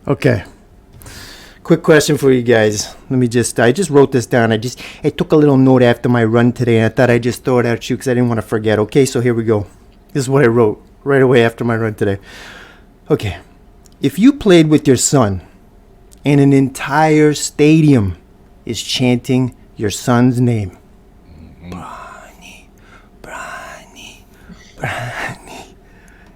Okay. Quick question for you guys. I just wrote this down. I took a little note after my run today, and I thought I'd just throw it at you because I didn't want to forget. Okay, so here we go. This is what I wrote right away after my run today. Okay. If you played with your son and an entire stadium is chanting your son's name, Bronny, Bronny, Bronny,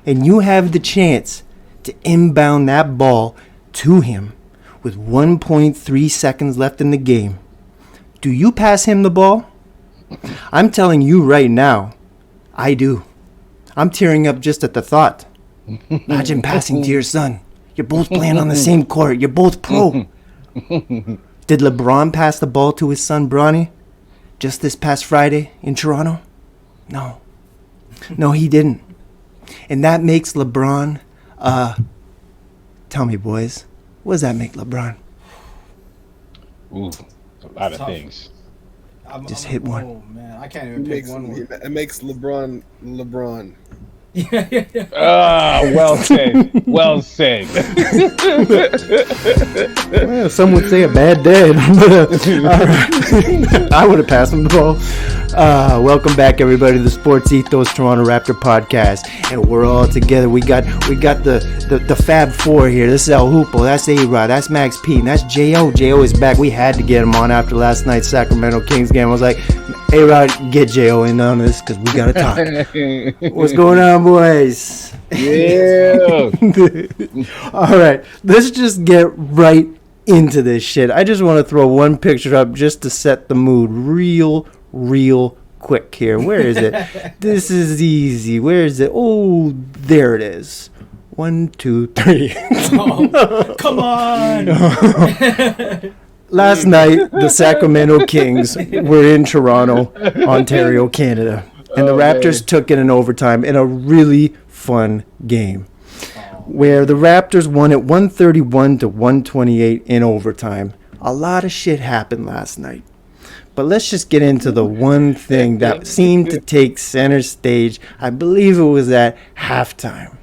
and you have the chance to inbound that ball to him with 1.3 seconds left in the game, do you pass him the ball? I'm telling you right now, I do. I'm tearing up just at the thought. Imagine passing to your son. You're both playing on the same court. You're both pro. Did LeBron pass the ball to his son, Bronny, just this past Friday in Toronto? No. No, he didn't. And that makes LeBron, tell me, boys, what does that make LeBron? Ooh, a lot of things. Just hit one. Oh, man. I can't even pick one word. It makes LeBron. Well said. Well said. Well, some would say a bad dad. All right. I would have passed him the ball. Welcome back, everybody, to the Sports Ethos Toronto Raptor podcast, and we're all together. We got the Fab Four here. This is El Hoopo. That's A.Rod. That's Max P. And that's J.O. J.O. is back. We had to get him on after last night's Sacramento Kings game. I was like, A.Rod, get J.O. in on this because we gotta talk. What's going on, boys? Yeah. All right, let's just get right into this shit. I just want to throw one picture up just to set the mood real quick here. Where is it? This is easy. Where is it? Oh, there it is. 1, 2, 3. Oh, come on. Last night, the Sacramento Kings were in Toronto, Ontario, Canada. And the Raptors took it in overtime in a really fun game, where the Raptors won it 131 to 128 in overtime. A lot of shit happened last night. But let's just get into the one thing that seemed to take center stage. I believe it was at halftime,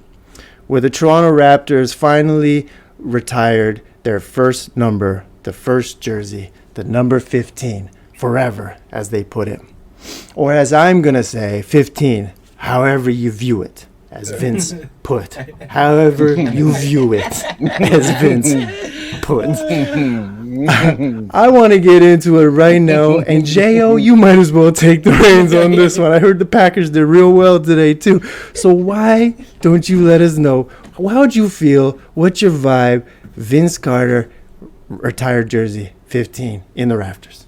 where the Toronto Raptors finally retired their first number, the first jersey, the number 15, forever, as they put it. Or as I'm going to say, 15, however you view it, as Vince put. However you view it, as Vince put. I want to get into it right now. And J.O., you might as well take the reins on this one. I heard the Packers did real well today, too. So why don't you let us know? How'd you feel? What's your vibe? Vince Carter, retired jersey, 15, in the Raptors.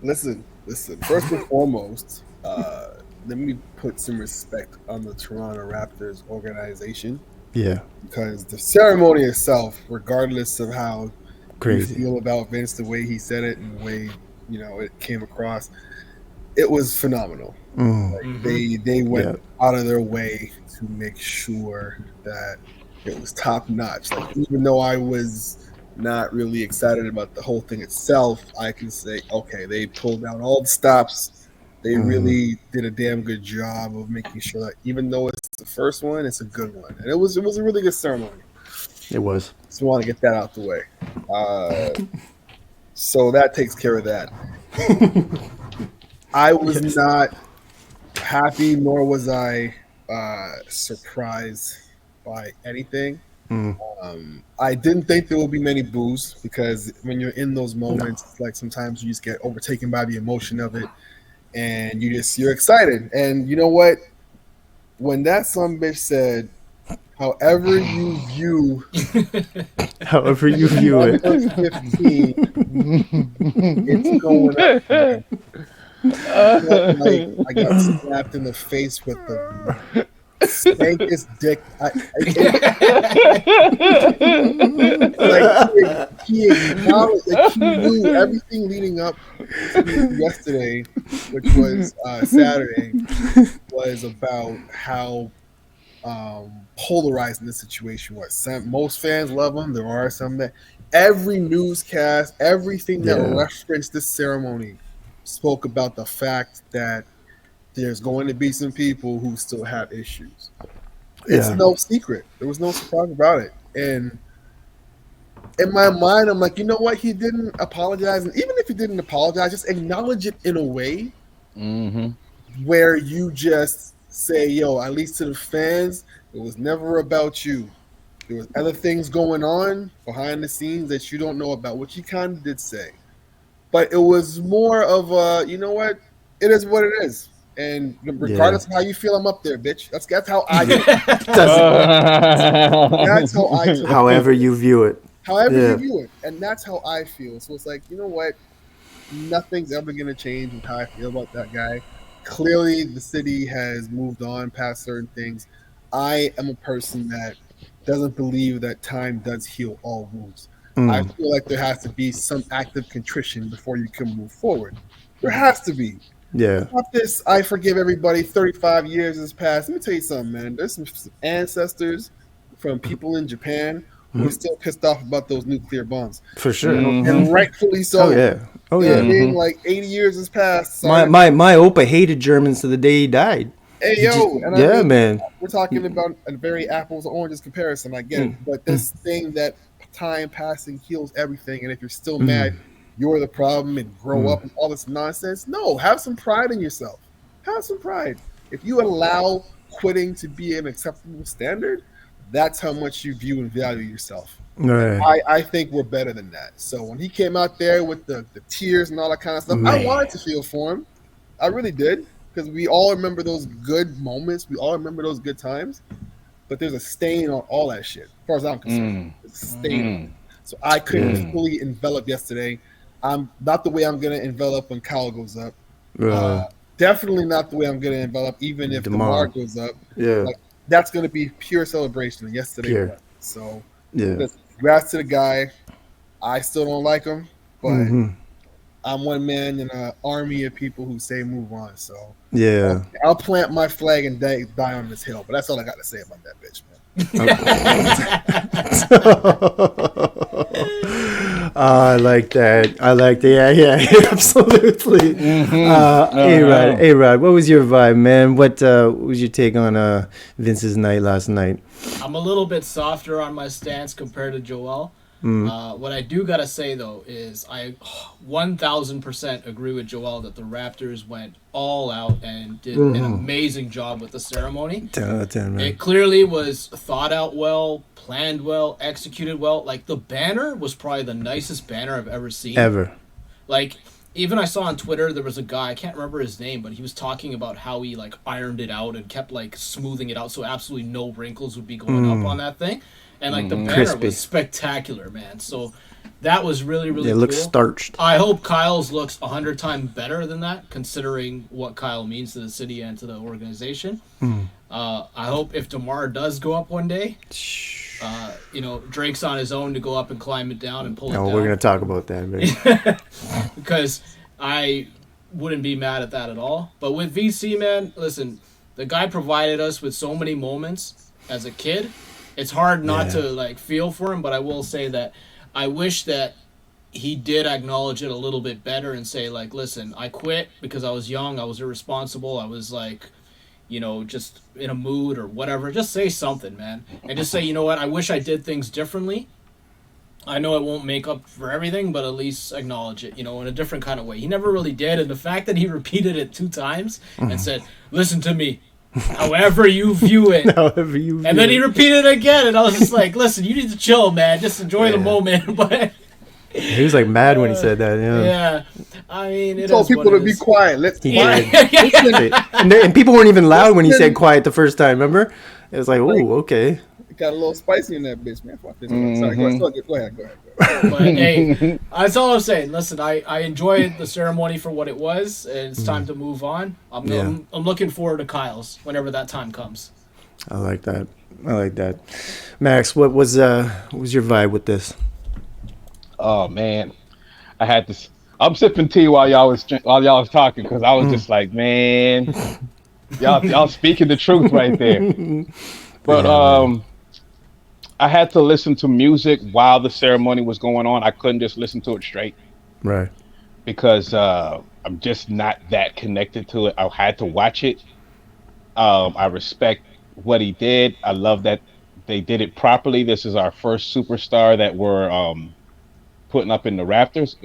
Listen. First and foremost, let me put some respect on the Toronto Raptors organization. Yeah. Because the ceremony itself, regardless of how crazy you feel about Vince, the way he said it and the way it came across, it was phenomenal. They went out of their way to make sure that it was top notch. Like, even though I was not really excited about the whole thing itself, I can say, okay, they pulled down all the stops. They really did a damn good job of making sure that even though it's the first one, it's a good one. And it was a really good ceremony. It was. Just want to get that out the way. So that takes care of that. I was not happy, nor was I surprised by anything. I didn't think there would be many boos, because when you're in those moments, it's like sometimes you just get overtaken by the emotion of it, and you're excited. And you know what? When that son bitch said, however you view it, 15, it's going up. I got slapped in the face with the spankest dick. He acknowledged, he knew everything leading up to yesterday, which was Saturday, was about how polarizing the situation was. Most fans love him. There are some that every newscast, everything that referenced this ceremony spoke about the fact that there's going to be some people who still have issues. It's no secret. There was no surprise about it. And in my mind, I'm like, you know what? He didn't apologize, and even if he didn't apologize, just acknowledge it in a way where you just say, "Yo, at least to the fans, it was never about you. There was other things going on behind the scenes that you don't know about," which he kind of did say. But it was more of a, you know what? It is what it is. And regardless of how you feel, I'm up there, bitch. That's how I do it. That's how I do it. However you view it. However you view it. And that's how I feel. So it's like, you know what? Nothing's ever going to change with how I feel about that guy. Clearly, the city has moved on past certain things. I am a person that doesn't believe that time does heal all wounds. I feel like there has to be some act of contrition before you can move forward. There has to be. Yeah. Not this, I forgive everybody, 35 years has passed. Let me tell you something, man. There's some ancestors from people in Japan who are still pissed off about those nuclear bombs. For sure. And rightfully so. Oh, yeah. Oh, yeah. I mean, like 80 years has passed. My Opa hated Germans to the day he died. Hey, yo. And I mean, man. We're talking about a very apples and oranges comparison. I get it. But this thing that time passing heals everything. And if you're still mad, you're the problem and grow up and all this nonsense. No, have some pride in yourself. Have some pride. If you allow quitting to be an acceptable standard, that's how much you view and value yourself. Right. I think we're better than that. So when he came out there with the tears and all that kind of stuff, I wanted to feel for him. I really did. Because we all remember those good moments. We all remember those good times. But there's a stain on all that shit, as far as I'm concerned. There's a stain. So I couldn't fully envelop yesterday. I'm not the way I'm going to envelop when Kyle goes up. Definitely not the way I'm going to envelop even if DeMar goes up. Yeah. Like, that's going to be pure celebration. Yesterday was. So congrats to the guy. I still don't like him, but I'm one man in an army of people who say move on. So I'll plant my flag and die on this hill. But that's all I got to say about that bitch, man. I like that. Yeah, absolutely. A-Rod, what was your vibe, man? What was your take on Vince's night last night? I'm a little bit softer on my stance compared to Joel. What I do gotta say though is I 1000% agree with Joel that the Raptors went all out and did an amazing job with the ceremony. 10 out of 10, man. It clearly was thought out well, planned well, executed well. Like the banner was probably the nicest banner I've ever seen. Ever. Like even I saw on Twitter there was a guy, I can't remember his name, but he was talking about how he like ironed it out and kept like smoothing it out so absolutely no wrinkles would be going up on that thing. And like the banner was spectacular, man. So that was really, really cool. It looks starched. I hope Kyle's looks 100 times better than that, considering what Kyle means to the city and to the organization. I hope if DeMar does go up one day, Drake's on his own to go up and climb it down and pull it down. We're going to talk about that, man. Because I wouldn't be mad at that at all. But with VC, man, listen, the guy provided us with so many moments as a kid. It's hard not to like feel for him, but I will say that I wish that he did acknowledge it a little bit better and say like, listen, I quit because I was young, I was irresponsible, I was like, just in a mood or whatever. Just say something, man. And just say, you know what, I wish I did things differently. I know it won't make up for everything, but at least acknowledge it, in a different kind of way. He never really did, and the fact that he repeated it 2 times and said, listen to me. However you view it. And then he repeated it again, and I was just like, listen, you need to chill, man. Just enjoy the moment. But he was like mad when he said that, Yeah. I mean, he told people to be quiet. Let's quiet. And people weren't even loud when he said quiet the first time, remember? It was like, oh, okay. It got a little spicy in that bitch, man. Fuck this. Sorry, go ahead. But hey, that's all I'm saying. Listen, I enjoyed the ceremony for what it was, and it's time to move on. I'm looking forward to Kyle's whenever that time comes. I like that. Max, what was your vibe with this? Oh man, I had this. I'm sipping tea while y'all was talking because I was just like, man, y'all speaking the truth right there. But I had to listen to music while the ceremony was going on. I couldn't just listen to it straight. Right. Because I'm just not that connected to it. I had to watch it. I respect what he did. I love that they did it properly. This is our first superstar that we're putting up in the Raptors.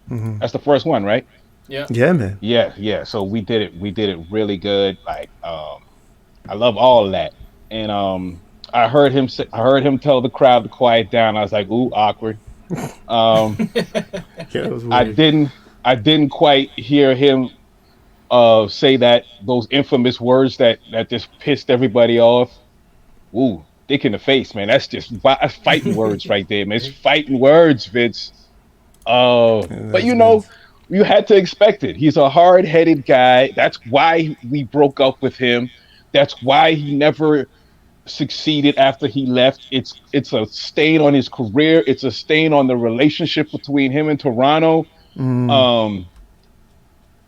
That's the first one, right? Yeah. Yeah, man. Yeah. So we did it really good. Like, I love all of that. And I heard him tell the crowd to quiet down. I was like, ooh, awkward. Yeah, it was weird. I didn't quite hear him say those infamous words that just pissed everybody off. Ooh, dick in the face, man. That's fighting words right there, man. It's fighting words, Vince. But you had to expect it. He's a hard-headed guy. That's why we broke up with him. That's why he never succeeded after he left. It's a stain on his career. It's a stain on the relationship between him and Toronto.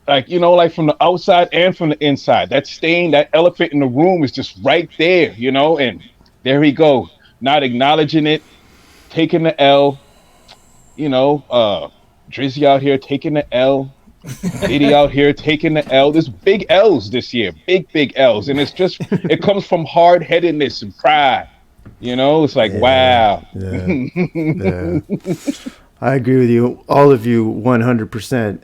Like from the outside and from the inside, that stain, that elephant in the room is just right there, and there he go, not acknowledging it, taking the L, Drizzy out here taking the L, Diddy out here taking the L. There's big L's this year, big L's, and it comes from hard-headedness and pride. It's like, wow. Yeah. I agree with you, all of you, 100%.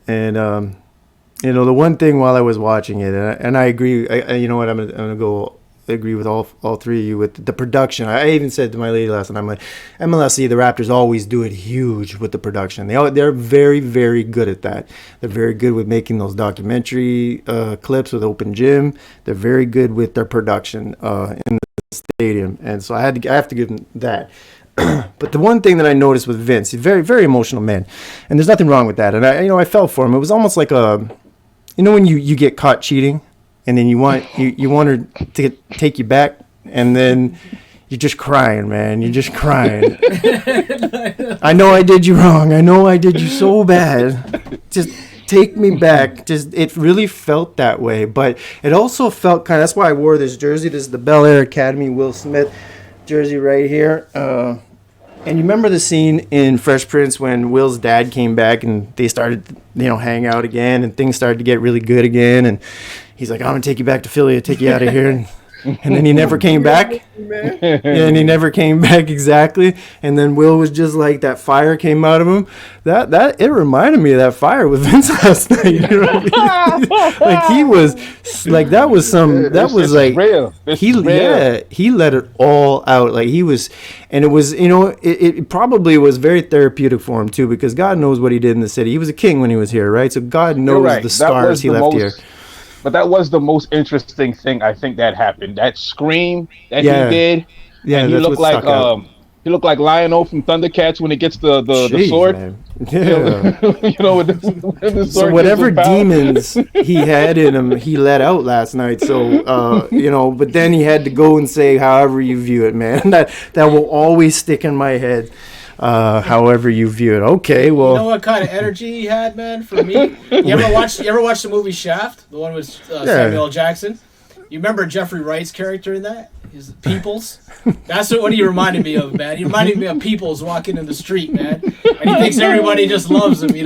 And the one thing while I was watching it, and I agree. I'm gonna go agree with all three of you with the production. I even said to my lady last night, I'm like, MLSE, the Raptors always do it huge with the production. They're very, very good at that. They're very good with making those documentary clips with Open Gym. They're very good with their production in the stadium, and so I have to give them that. But the one thing that I noticed with Vince, he's a very, very emotional man, and there's nothing wrong with that. And I felt for him. It was almost like when you get caught cheating, and then you want her to take you back, and then you're just crying, man. You're just crying. I know I did you wrong. I know I did you so bad. Just take me back. It really felt that way, but it also felt kind of. That's why I wore this jersey. This is the Bel Air Academy Will Smith jersey right here. And you remember the scene in Fresh Prince when Will's dad came back and they started, hang out again, and things started to get really good again. And he's like, I'm going to take you back to Philly. I'll take you out of here. And then he never came back. And he never came back exactly. And then Will was just like, that fire came out of him. That it reminded me of that fire with Vince last night. You know what I mean? Like he was like that was some that was like real. He let it all out. Like he was, and it was it probably was very therapeutic for him too, because God knows what he did in the city. He was a king when he was here, right? So God knows the scars he left here. But that was the most interesting thing I think that happened. That scream that he did. Yeah, and he looked like Lion-O from Thundercats when he gets the sword. Man. Yeah. With the sword. So whatever demons he had in him, he let out last night. So but then he had to go and say, however you view it, man. That will always stick in my head. However you view it. Okay, well. You know what kind of energy he had, man? For me, you ever watch the movie Shaft, the one with Samuel L. Jackson? You remember Jeffrey Wright's character in that? He's Peoples. That's what he reminded me of, man. He reminded me of Peoples walking in the street, man, and he thinks everybody just loves him, Bro,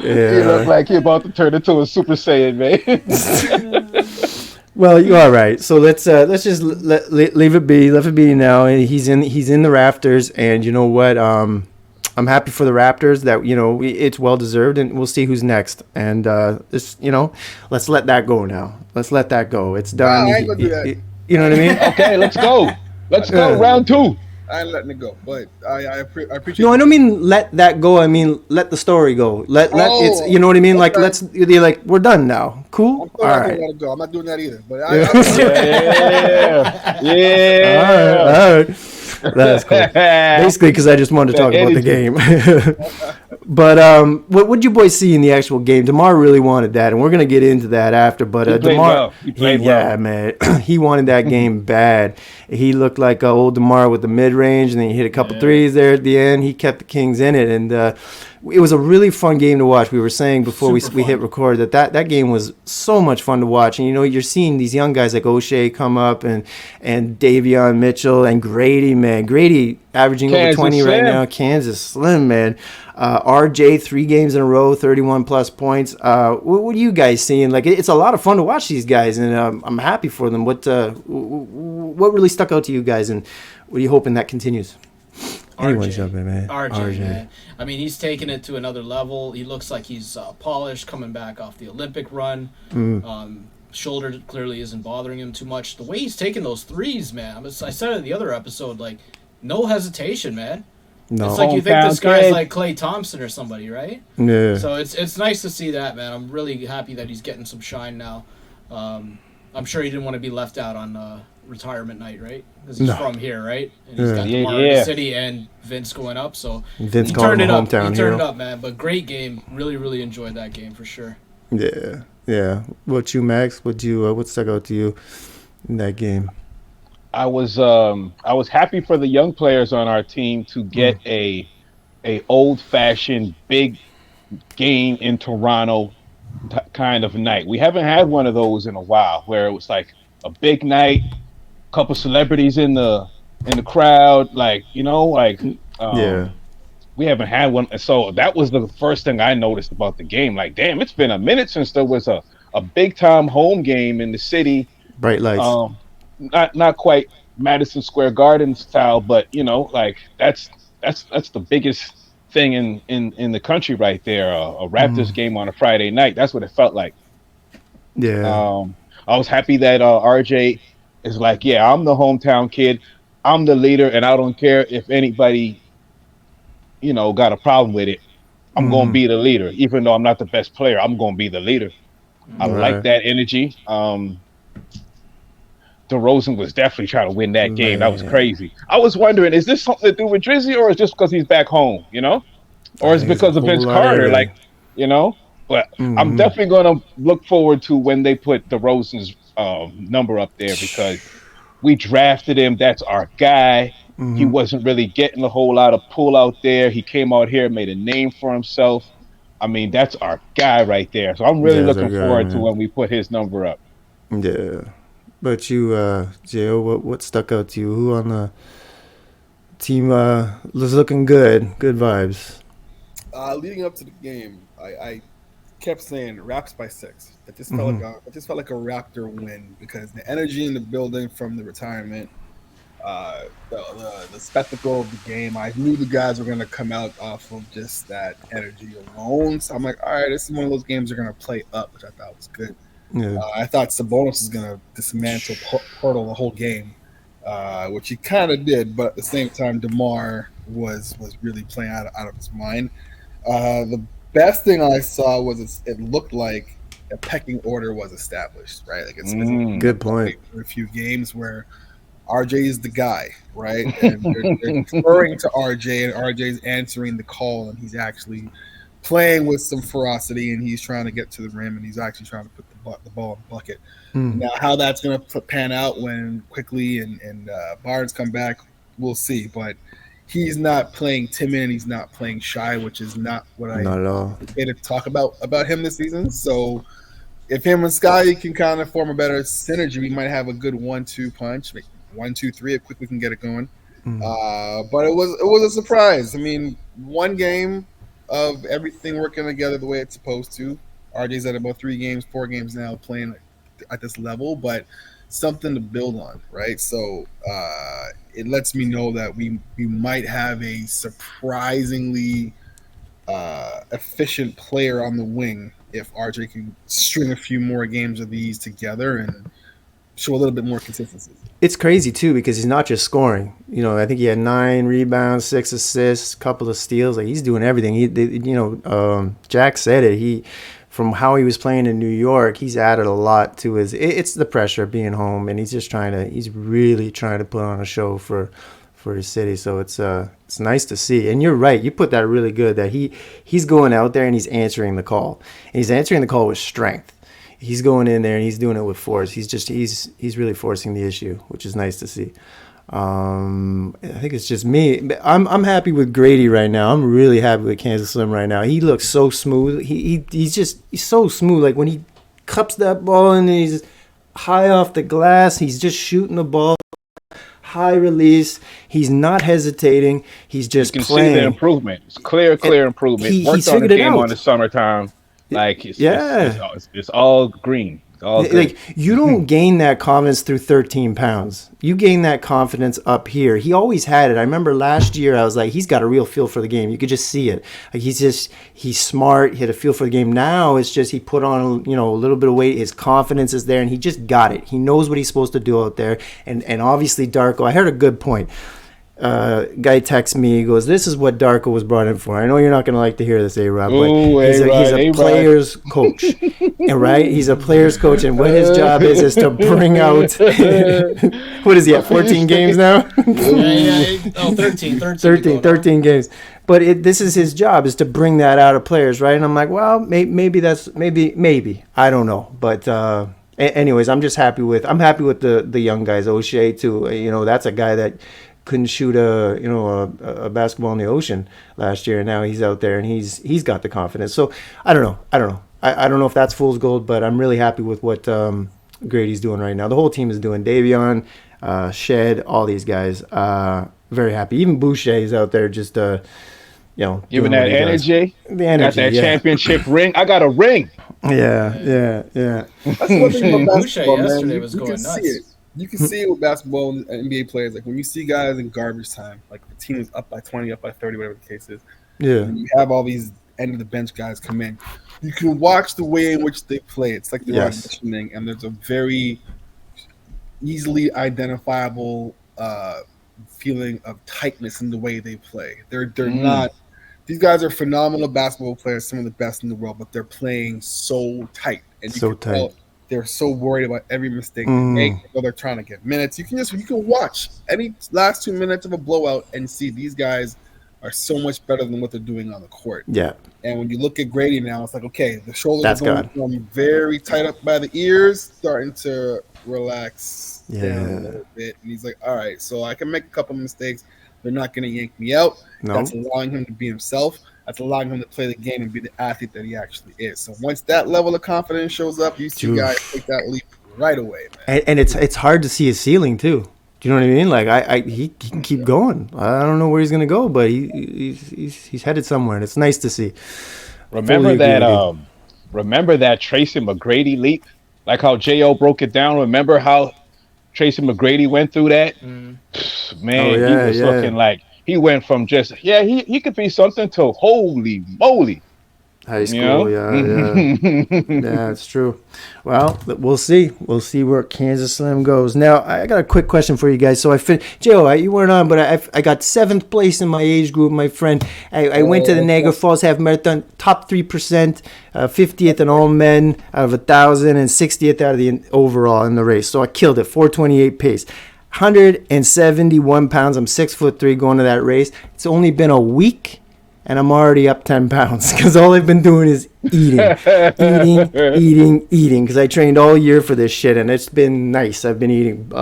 you look like you're about to turn into a Super Saiyan, man. Well, you're all right. So let's just leave it be. Let it be now. He's in the Raptors, and you know what? I'm happy for the Raptors that it's well deserved, and we'll see who's next. And let's let that go now. Let's let that go. It's done. I ain't gonna do that. You know what I mean? Okay, let's go. Let's go. Round 2. I ain't letting it go, but I appreciate. No, I don't mean let that go. I mean let the story go. Let it's you know what I mean. Like you're like we're done now. Cool. I'm all right. Let it go. I'm not doing that either. But yeah. All right. That's cool. Basically, because I just wanted to talk about the game. But what would you boys see in the actual game? DeMar really wanted that, and we're gonna get into that after. But DeMar, he played well. Yeah, man, he wanted that game bad. He looked like old DeMar with the mid range, and then he hit a couple threes there at the end. He kept the Kings in it, and it was a really fun game to watch. We were saying before we Super hit fun. record that game was so much fun to watch. And, you're seeing these young guys like O'Shea come up and Davion Mitchell and Grady, man. Grady averaging over Kansas 20 right Slim. now. Kansas Slim, man. RJ, 3 games in a row, 31-plus points. What are you guys seeing? Like, it's a lot of fun to watch these guys, and I'm happy for them. What really stuck out to you guys, and what are you hoping that continues? Anyone jump in, man. RJ, man. I mean, he's taking it to another level. He looks like he's polished, coming back off the Olympic run. Shoulder clearly isn't bothering him too much. The way he's taking those threes, man. I said it in the other episode, like, no hesitation, man. No. It's like you think this Hometown guy's kid. like Klay Thompson or somebody, right? Yeah. So it's nice to see that, man. I'm really happy that he's getting some shine now. I'm sure he didn't want to be left out on retirement night, right? Because he's from here, right? And he's got DeMar in the city and Vince going up, so Vince he called turned him it a up. hometown He hero. turned it up, man. But great game. Really, really enjoyed that game for sure. Yeah. What you, Max? What stuck out to you in that game? I was happy for the young players on our team to get a old fashioned big game in Toronto kind of night. We haven't had one of those in a while where it was like a big night, couple celebrities in the crowd, like, we haven't had one. And so that was the first thing I noticed about the game. Like, damn, it's been a minute since there was a big time home game in the city. Bright lights. Not quite Madison Square Garden style, but like that's the biggest thing in the country right there. A Raptors game on a Friday night. That's what it felt like. Yeah. I was happy that RJ is like, yeah, I'm the hometown kid, I'm the leader, and I don't care if anybody, got a problem with it. I'm gonna be the leader, even though I'm not the best player. I'm gonna be the leader. I like that energy. DeRozan was definitely trying to win that game. That was crazy. I was wondering, is this something to do with Drizzy, or is it just because he's back home, or is it because of Vince Carter, But I'm definitely going to look forward to when they put DeRozan's number up there, because we drafted him. That's our guy. He wasn't really getting a whole lot of pull out there. He came out here, made a name for himself. I mean, that's our guy right there. So I'm really looking forward to when we put his number up. Yeah. But you, J.O., what stuck out to you? Who on the team was looking good? Good vibes. Leading up to the game, I kept saying Raps by 6. It just felt like a Raptor win, because the energy in the building from the retirement, the spectacle of the game. I knew the guys were going to come out off of just that energy alone. So I'm like, all right, this is one of those games they're going to play up, which I thought was good. Yeah. I thought Sabonis was going to dismantle Portal the whole game, which he kind of did. But at the same time, DeMar was really playing out of his mind. The best thing I saw was it looked like a pecking order was established, right? Like it's good point. For a few games where RJ is the guy, right? And they're referring to RJ, and RJ's answering the call, and he's actually playing with some ferocity, and he's trying to get to the rim, and he's actually trying to put the ball in the bucket. Now, how that's going to pan out when Quickly and Barnes come back, we'll see. But he's not playing timid, and he's not playing shy, which is not what I to talk about him this season. So if him and Sky can kind of form a better synergy, we might have a good 1-2 punch, like 1-2-3 if Quickly can get it going. But it was a surprise. I mean, one game of everything working together the way it's supposed to. RJ's at about 4 games now playing at this level, but something to build on, right? So it lets me know that we might have a surprisingly efficient player on the wing if RJ can string a few more games of these together and show a little bit more consistency. It's crazy too, because he's not just scoring. I think he had 9 rebounds, 6 assists, couple of steals. Like, he's doing everything. Jack said it. From how he was playing in New York, he's added a lot to his. It's the pressure of being home, and he's really trying to put on a show for his city. So it's nice to see. And you're right, you put that really good, that he's going out there and he's answering the call, and he's answering the call with strength. He's going in there and he's doing it with force. He's really forcing the issue, which is nice to see. I think it's just me. I'm happy with Grady right now. I'm really happy with Kansas Slim right now. He looks so smooth. He's so smooth. Like when he cups that ball and he's high off the glass, he's just shooting the ball. High release. He's not hesitating. He's just you can playing. see the improvement. It's clear improvement. He's Worked on the figured it game out. on the summertime. Like it's all green. It's all good. Like you don't gain that confidence through 13 pounds. You gain that confidence up here. He always had it. I remember last year I was like, he's got a real feel for the game. You could just see it. Like he's smart. He had a feel for the game. Now it's just he put on a little bit of weight. His confidence is there, and he just got it. He knows what he's supposed to do out there. And obviously Darko. I heard a good point. Guy texts me, he goes, this is what Darko was brought in for. I know you're not going to like to hear this, A-Rod, but he's a player's coach. Right? He's a player's coach, and what his job is to bring out what is he at 14 games now? 13 games. But this is his job, is to bring that out of players, right? And I'm like, well, maybe I don't know. But anyways, I'm happy with the young guys. O'Shea too. That's a guy that couldn't shoot a basketball in the ocean last year, and now he's out there and he's got the confidence. So I don't know. I don't know if that's fool's gold, but I'm really happy with what Grady's doing right now. The whole team is doing. Davion, Shed, all these guys. Very happy. Even Boucher is out there just giving that energy. The energy. Got that championship ring. I got a ring. Yeah. That's one thing about Boucher basketball, yesterday man. was You going can nuts. see it. You can see it with basketball and NBA players. Like when you see guys in garbage time, like the team is up by 20, up by 30, whatever the case is. Yeah. And you have all these end of the bench guys come in. You can watch the way in which they play. It's like they're auditioning, and there's a very easily identifiable feeling of tightness in the way they play. They're not. These guys are phenomenal basketball players, some of the best in the world, but they're playing so tight. And you can tell they're so worried about every mistake they make. They're trying to get minutes. You can watch any last 2 minutes of a blowout and see these guys are so much better than what they're doing on the court. Yeah. And when you look at Grady now, it's like, okay, the shoulders are going from very tight up by the ears, starting to relax down a little bit. And he's like, all right, so I can make a couple of mistakes. They're not going to yank me out. No. That's allowing him to be himself. That's allowing him to play the game and be the athlete that he actually is. So once that level of confidence shows up, you see guys take that leap right away, man. And it's hard to see his ceiling too. Do you know what I mean? Like he can keep going. I don't know where he's gonna go, but he's headed somewhere, and it's nice to see. Remember that Tracy McGrady leap, like how Jo broke it down. Remember how Tracy McGrady went through that? Man, he was looking like he went from just he could be something to holy moly. High school, yeah, it's true. Well, we'll see. We'll see where Kansas Slim goes. Now, I got a quick question for you guys. So Joe, you weren't on, but I got 7th place in my age group, my friend. I went to the Niagara Falls Half Marathon, top 3%, 50th in all men out of 1,000, and 60th out of the overall in the race. So I killed it, 4:28 pace. 171 pounds. I'm 6'3" going to that race. It's only been a week, and I'm already up 10 pounds because all I've been doing is eating, because I trained all year for this shit, and it's been nice. I've been eating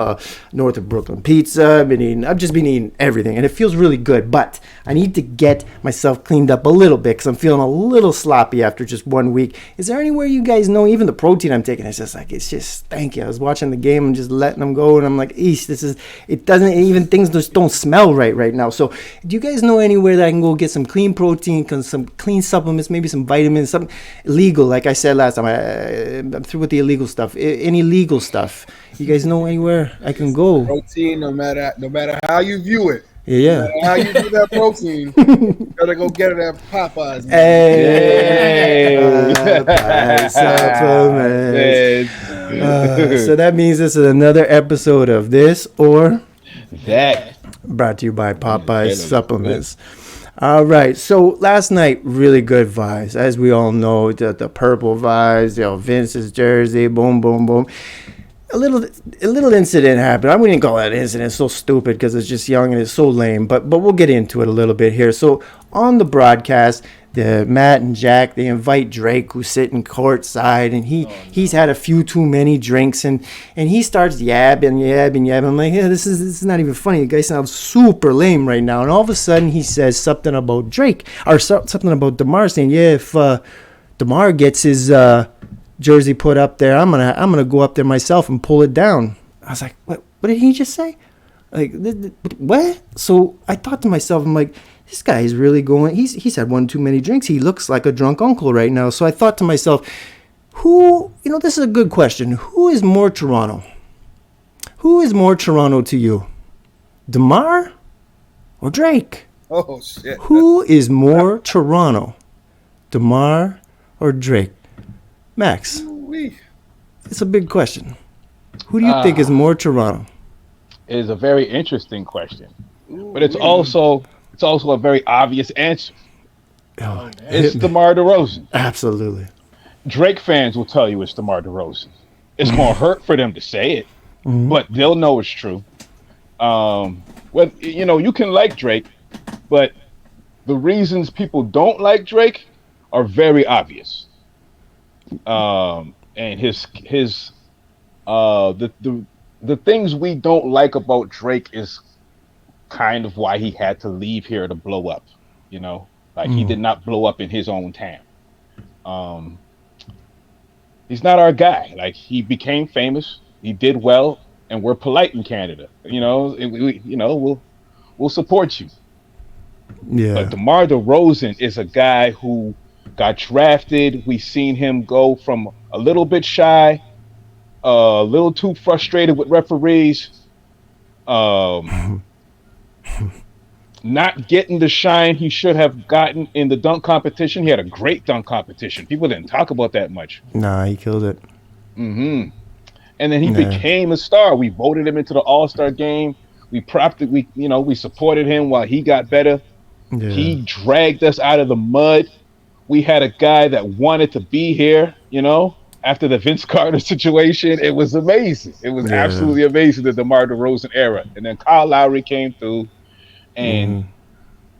north of Brooklyn pizza. I've just been eating everything, and it feels really good, but I need to get myself cleaned up a little bit because I'm feeling a little sloppy after just 1 week. Is there anywhere you guys know, even the protein I'm taking, it's just thank you. I was watching the game and just letting them go, and I'm like, it doesn't, even things just don't smell right now. So do you guys know anywhere that I can go get some clean protein, some clean supplements, maybe some vitamins, something legal? Like I said last time, I'm through with the illegal stuff. Any legal stuff? You guys know anywhere I can go? Protein, no matter how you view it. Yeah. No matter how you view that protein, you gotta go get it at Popeyes. Man. Hey, Popeyes supplements. So that means this is another episode of This or That, brought to you by Popeyes supplements. All right, so last night, really good vibes. As we all know, the purple vibes, Vince's jersey, boom, boom, boom. a little incident happened. I wouldn't call that an incident. It's so stupid because it's just young and it's so lame. But we'll get into it a little bit here. So on the broadcast, Matt and Jack, they invite Drake, who's sitting courtside, and he's had a few too many drinks, and he starts yabbing. I'm like, yeah, this is not even funny. The guy sounds super lame right now. And all of a sudden, he says something about Drake or something about DeMar, saying, yeah, if DeMar gets his jersey put up there, I'm gonna go up there myself and pull it down. I was like, what did he just say? Like, what? So I thought to myself, I'm like, this guy is really going, he's had one too many drinks. He looks like a drunk uncle right now. So I thought to myself, this is a good question. Who is more Toronto? Who is more Toronto to you? DeMar or Drake? Oh, shit. Who is more Toronto? DeMar or Drake? Max, it's a big question. Who do you think is more Toronto? It is a very interesting question, but it's also a very obvious answer. Oh, It's DeMar DeRozan. Absolutely. Drake fans will tell you it's DeMar DeRozan. It's going to hurt for them to say it, but they'll know it's true. You can like Drake, but the reasons people don't like Drake are very obvious. And the things we don't like about Drake is kind of why he had to leave here to blow up. He did not blow up in his own town. He's not our guy. Like, he became famous, he did well, and we're polite in Canada. We'll support you. Yeah. But DeMar DeRozan is a guy who got drafted. We've seen him go from a little bit shy, a little too frustrated with referees, not getting the shine he should have gotten in the dunk competition. He had a great dunk competition. People didn't talk about that much. Nah, he killed it. And then he became a star. We voted him into the All-Star game. We supported him while he got better. Yeah. He dragged us out of the mud. We had a guy that wanted to be here, after the Vince Carter situation. It was amazing. It was absolutely amazing, the DeMar DeRozan era. And then Kyle Lowry came through and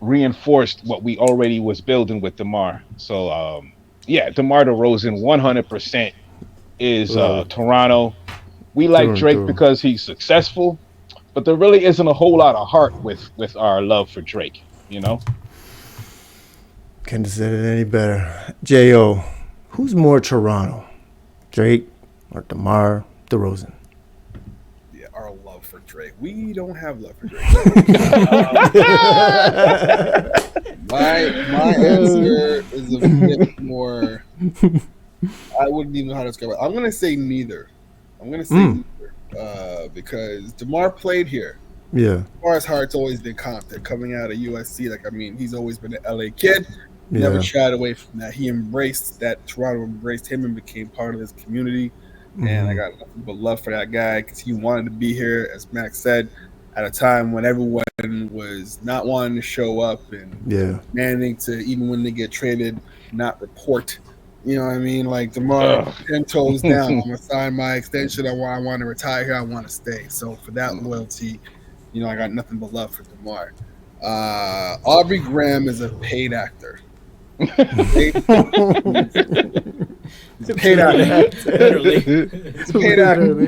reinforced what we already was building with DeMar. So, DeMar DeRozan 100% is Toronto. We like Drake because he's successful, but there really isn't a whole lot of heart with our love for Drake, Couldn't have said it any better. J.O., who's more Toronto? Drake or DeMar DeRozan? Yeah, our love for Drake. We don't have love for Drake. My answer is a bit more. I wouldn't even know how to describe it. I'm going to say neither. Because DeMar played here. Yeah. DeMar's heart's always been Compton. Coming out of USC, he's always been an LA kid. Never shied away from that. He embraced that. Toronto embraced him and became part of his community. And I got nothing but love for that guy because he wanted to be here, as Max said, at a time when everyone was not wanting to show up and demanding to, even when they get traded, not report. You know what I mean? Like, DeMar, 10 toes down. I'm going to sign my extension. I want to retire here. I want to stay. So for that loyalty, I got nothing but love for DeMar. Aubrey Graham is a paid actor. He's a paid actor. Literally. He's a paid actor.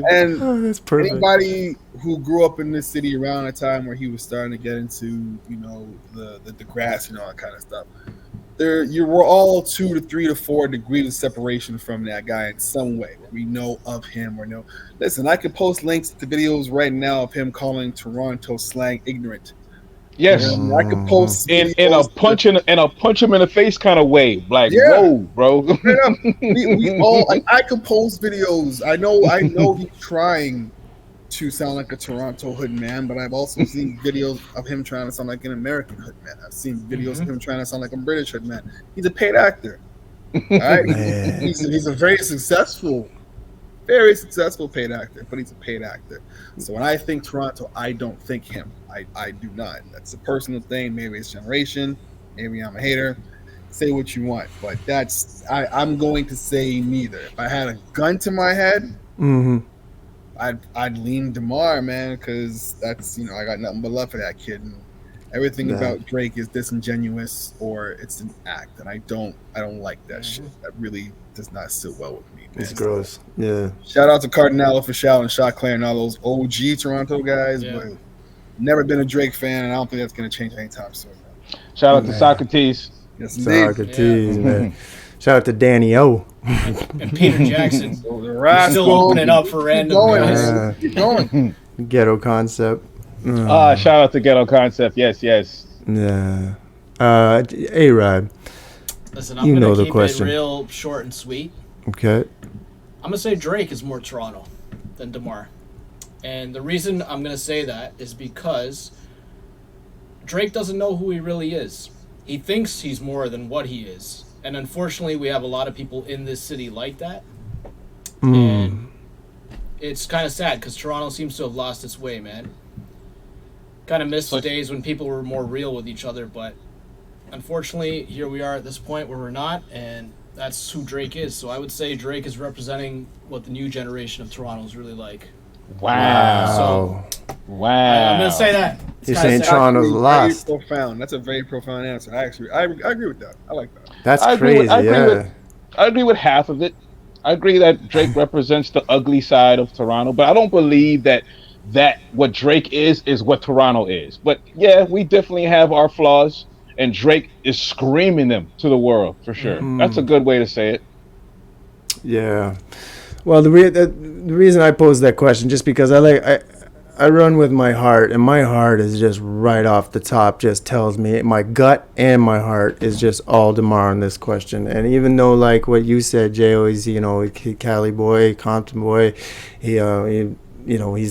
And that's perfect. Anybody who grew up in this city around a time where he was starting to get into, the grass and all that kind of stuff, you were all 2 to 3 to 4 degrees of separation from that guy in some way. We know of him or know. Listen, I could post links to videos right now of him calling Toronto slang ignorant. Yes, I could post in a punch him in the face kind of way, like, whoa, bro. we all. I could post videos. I know he's trying to sound like a Toronto hood man, but I've also seen videos of him trying to sound like an American hood man. I've seen videos of him trying to sound like a British hood man. He's a paid actor. All right, he's a very successful paid actor, but he's a paid actor. So when I think Toronto, I don't think him. I do not. That's a personal thing. Maybe it's generation. Maybe I'm a hater. Say what you want, but I'm going to say neither. If I had a gun to my head, Mm-hmm. I'd lean DeMar, man, because that's I got nothing but love for that kid. And everything about Drake is disingenuous or it's an act, and I don't like that shit. That really does not sit well with me, man. It's gross. Yeah. Shout out to Cardinal Official and Shot Claire and all those OG Toronto guys, but never been a Drake fan, and I don't think that's gonna change anytime soon. Shout out to Socrates. Yes, indeed. Socrates, man. Shout out to Danny O. And Peter Jackson. Still opening up for random guys. Keep going. Ghetto Concept. Shout out to Ghetto Concept. Yes. Yeah. A-Rod. Listen, I'm going to keep it real short and sweet. Okay. I'm going to say Drake is more Toronto than DeMar. And the reason I'm going to say that is because Drake doesn't know who he really is. He thinks he's more than what he is. And unfortunately, we have a lot of people in this city like that. And it's kind of sad because Toronto seems to have lost its way, man. Kind of missed the days when people were more real with each other, but unfortunately, here we are at this point where we're not, and that's who Drake is. So I would say Drake is representing what the new generation of Toronto is really like. Wow. I'm going to say that. You're saying Toronto's lost. Very profound. That's a very profound answer. I agree with that. I like that. That's crazy. I agree with half of it. I agree that Drake represents the ugly side of Toronto, but I don't believe that what Drake is what Toronto is. But yeah, we definitely have our flaws, and Drake is screaming them to the world for sure. That's a good way to say it. Yeah. Well, the reason I posed that question just because I run with my heart, and my heart is just right off the top just tells me, my gut and my heart is just all DeMar on this question. And even though, like what you said, J.O., he's, Cali boy, Compton boy, he's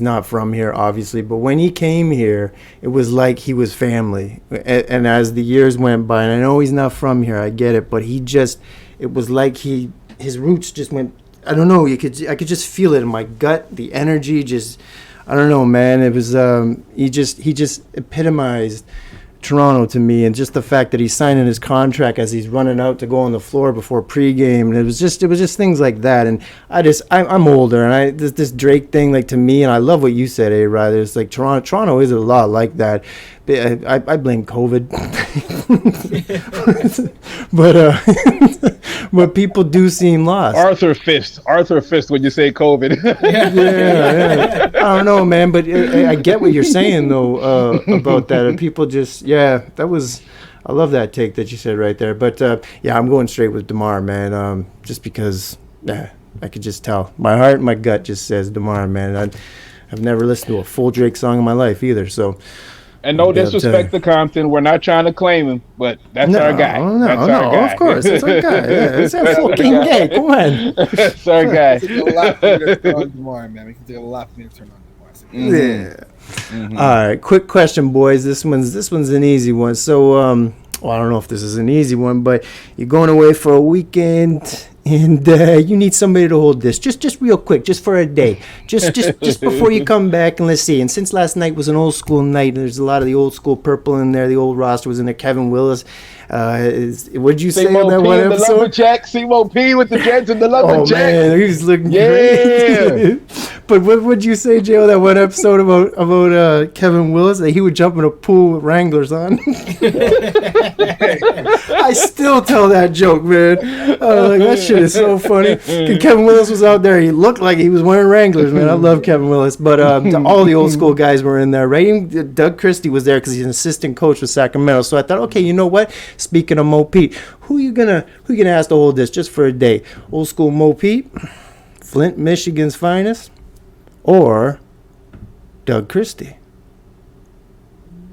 not from here, obviously. But when he came here, it was like he was family. And as the years went by, and I know he's not from here, I get it, but it was like his roots just went, I don't know, I could just feel it in my gut, the energy just... I don't know, man. It was he just epitomized Toronto to me, and just the fact that he's signing his contract as he's running out to go on the floor before pregame, and it was just things like that. And I'm older, and this Drake thing, like, to me, and I love what you said, A-Rod. It's like Toronto is a lot like that. I blame COVID, but people do seem lost. Arthur Fist when you say COVID. yeah. I don't know, man, but I get what you're saying though about that. And people just, I love that take that you said right there. But I'm going straight with DeMar, man. Just because, I could just tell. My heart and my gut just says DeMar, man. I've never listened to a full Drake song in my life either, so. And no disrespect to Compton, we're not trying to claim him, but that's our guy. That's our guy. Of course, it's our guy. Yeah, it's our fucking guy. Come on, that's our guy. We can take a lot for you to turn on DeMar, man. We can take a lot for you to turn on DeMar. Yeah. Mm-hmm. All right, quick question, boys. This one's an easy one. So, I don't know if this is an easy one, but you're going away for a weekend. And you need somebody to hold this, just real quick, just for a day, just before you come back. And let's see. And since last night was an old school night, and there's a lot of the old school purple in there. The old roster was in there. Kevin Willis. What'd you say on that one episode? The lumberjack, C.O.P. P with the Jets and the lumberjack. Oh man, he was looking great. But what would you say, Joe? That one episode about Kevin Willis, that he would jump in a pool with Wranglers on. I still tell that joke, man. That shit is so funny. Kevin Willis was out there. He looked like he was wearing Wranglers, man. I love Kevin Willis. But all the old school guys were in there, right? Even Doug Christie was there because he's an assistant coach with Sacramento. So I thought, okay, you know what? Speaking of Mo Pete, who you gonna ask to hold this just for a day? Old school Mo Pete, Flint, Michigan's finest, or Doug Christie?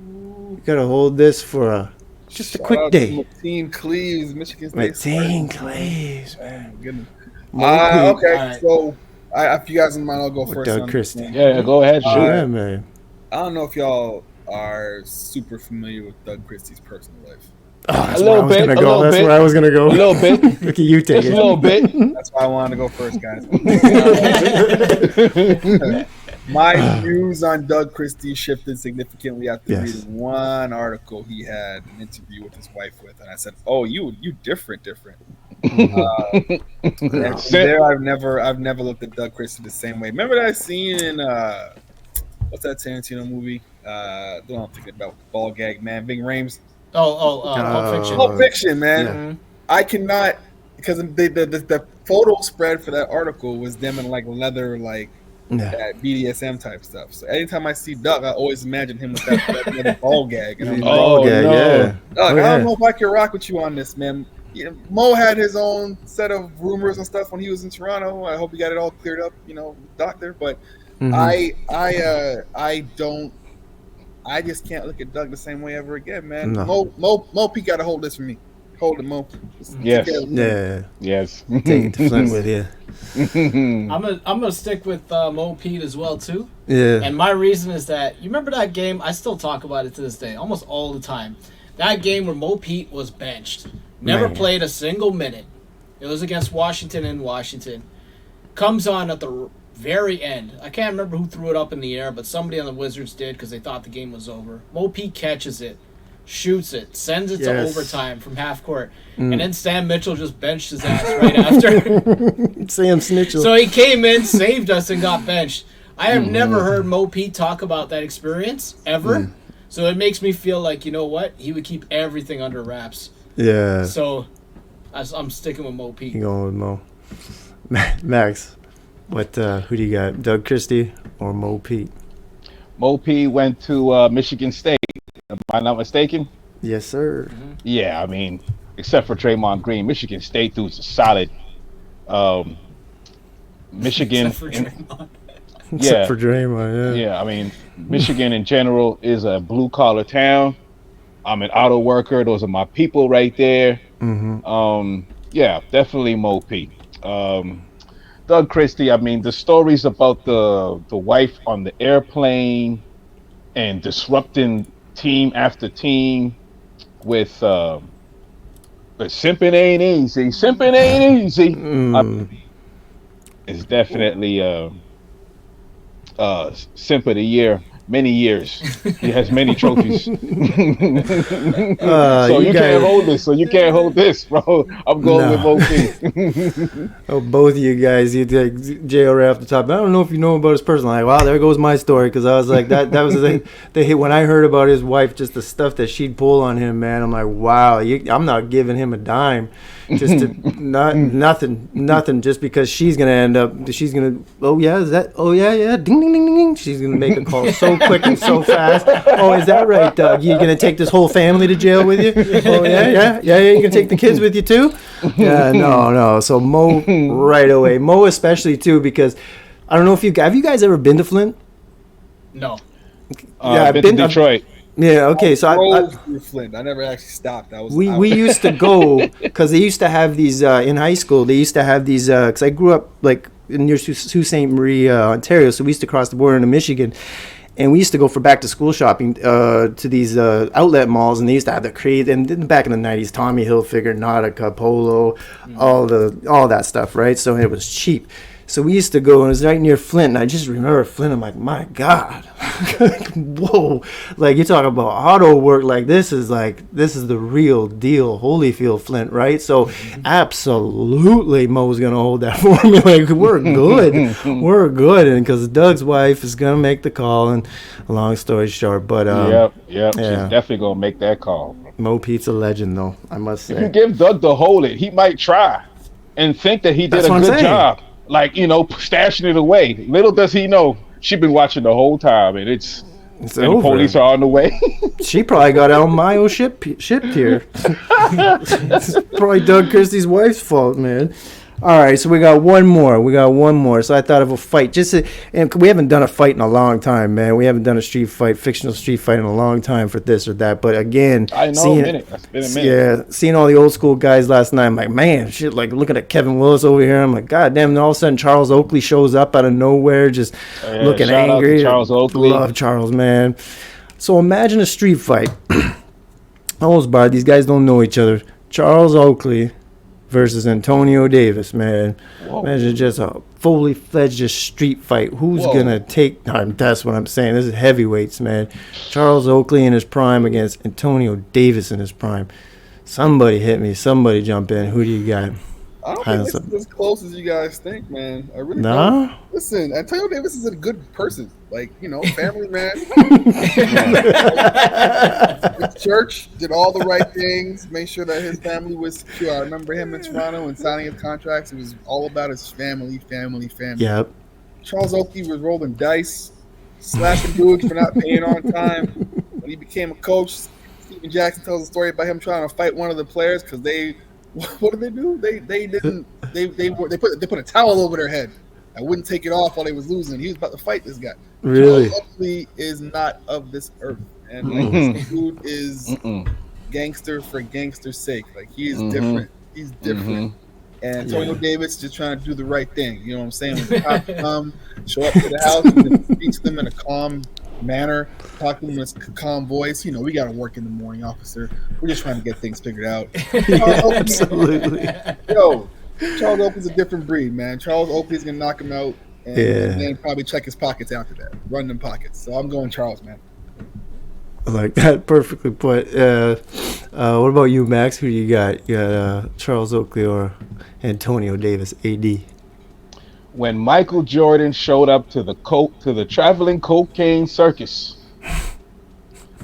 You gotta hold this for just a quick day. Mateen Cleaves, Michigan State. Mateen Cleaves, man. Okay, right. So if you guys in mind, I'll go or first. Doug Christie. Yeah, go ahead. Yeah, man. I don't know if y'all are super familiar with Doug Christie's personal life. That's where I was gonna go. A little bit. Look at you take it. A little bit. That's why I wanted to go first, guys. My views on Doug Christie shifted significantly after Yes. reading one article he had an interview with his wife with, and I said, "Oh, you different." And from there, I've never looked at Doug Christie the same way. Remember that scene in what's that Tarantino movie? The one I'm thinking about, ball gag man, Big Rames. Pulp Fiction. Pulp Fiction, man. Mhm. I cannot, because the photo spread for that article was them in like leather, like that BDSM type stuff. So anytime I see Doug, I always imagine him with that ball gag. And I'm like, Ball gag, yeah. Doug, I don't know if I can rock with you on this, man. You know, Mo had his own set of rumors and stuff when he was in Toronto. I hope he got it all cleared up, doctor. But I just can't look at Doug the same way ever again, man. No. Mo P got to hold this for me. Hold it, Mo. Yes. Yes. Take it to Flint with you. I'm gonna stick with Mo Pete as well too. Yeah. And my reason is that you remember that game. I still talk about it to this day, almost all the time. That game where Mo Pete was benched, never played a single minute. It was against Washington in Washington. Comes on at the very end. I can't remember who threw it up in the air, but somebody on the Wizards did because they thought the game was over. Mo Pete catches it, shoots it, sends it to overtime from half court, and then Sam Mitchell just benched his ass right after. Sam Snitchell. So he came in, saved us, and got benched. I have never heard Mo Pete talk about that experience ever. So it makes me feel like, you know what? He would keep everything under wraps. Yeah. So I'm sticking with Mo Pete. You going with Mo? Max, who do you got? Doug Christie or Mo Pete? Mo P went to Michigan State. Am I not mistaken? Yes, sir. Yeah, I mean, except for Draymond Green, Michigan State dude's a solid. Michigan. Except for Draymond. Except for Draymond, Yeah, I mean, Michigan in general is a blue-collar town. I'm an auto worker. Those are my people right there. Yeah, definitely Mo P. Doug Christie, I mean, the stories about the wife on the airplane and disrupting team after team with simping ain't easy. Simping ain't easy. It's definitely simp of the year. Many years. He has many trophies. So you can't hold this. So you can't hold this, bro. I'm going with Mo P. Both of you guys, you take JR off the top. I don't know if you know about his personal life. Wow, there goes my story, because I was like, that was the thing. When I heard about his wife, just the stuff that she'd pull on him, man, I'm like, wow, I'm not giving him a dime. Just to nothing just because she's gonna end up, ding ding ding ding ding, she's gonna make a call so quick and so fast. Oh, is that right, Doug? You gonna take this whole family to jail with you? Oh yeah, you gonna take the kids with you too? Yeah, no. So Mo right away. Mo especially too, because I don't know if have you guys ever been to Flint? No. Yeah, I've been to Detroit. Yeah, okay, so I through Flint. I never actually stopped. We used to go, because they used to have these in high school. They used to have these, because I grew up like near Sault Ste. Marie, Ontario, so we used to cross the border into Michigan, and we used to go for back to school shopping to these outlet malls, and they used to have the crazy. And then back in the 90s, Tommy Hilfiger, Nautica, Polo, all that stuff, right? So it was cheap. So we used to go, and it was right near Flint, and I just remember Flint. I'm like, my God, whoa! Like, you talk about auto work, like this is the real deal, Holyfield, Flint, right? So absolutely, Mo's gonna hold that for me. Like, we're good, and because Doug's wife is gonna make the call. And long story short, but yep, she's definitely gonna make that call. Mo Pete's a legend, though, I must say. If you give Doug the hold it, he might try and think that he did a good job. Like, stashing it away. Little does he know, she's been watching the whole time, and the police are on the way. She probably got El Mayo shipped here. It's probably Doug Christie's wife's fault, man. All right, so we got one more. So I thought of a fight. And we haven't done a fight in a long time, man. We haven't done a fictional street fight in a long time for this or that. But again, I know, it's been a minute. Yeah, seeing all the old school guys last night, I'm like, man, shit. Like looking at Kevin Willis over here, I'm like, God damn. And all of a sudden, Charles Oakley shows up out of nowhere, just looking angry. Charles Oakley. Love Charles, man. So imagine a street fight. These guys don't know each other. Charles Oakley versus Antonio Davis, man. Whoa. Imagine just a fully fledged just street fight. Who's Whoa. gonna take? That's what I'm saying. This is heavyweights, man. Charles Oakley in his prime against Antonio Davis in his prime. Somebody hit me. Somebody jump in. Who do you got? I don't think this is as close as you guys think, man. I really Nah? don't. Listen, Antonio Davis is a good person. Like, family man. His church did all the right things, made sure that his family was secure. I remember him in Toronto and signing his contracts. It was all about his family. Yep. Charles Oakley was rolling dice, slapping dudes for not paying on time. When he became a coach, Steven Jackson tells a story about him trying to fight one of the players because what did they do? They put a towel over their head. I wouldn't take it off while they was losing. He was about to fight this guy. Really? Charles Oakley is not of this earth, and this dude is gangster for gangster's sake. Like, he is different. He's different. And Antonio Davis just trying to do the right thing. You know what I'm saying? When the cops come, show up to the house, and speak to them in a calm manner, talk to them in a calm voice. We got to work in the morning, officer. We're just trying to get things figured out. Absolutely. Yo, Charles Oakley's a different breed, man. Charles Oakley's gonna knock him out, and then probably check his pockets after that, run them pockets. So I'm going Charles, man. I like that. Perfectly put. What about you, Max? Who do you got? You got Charles Oakley or Antonio Davis, AD? When Michael Jordan showed up to the traveling cocaine circus,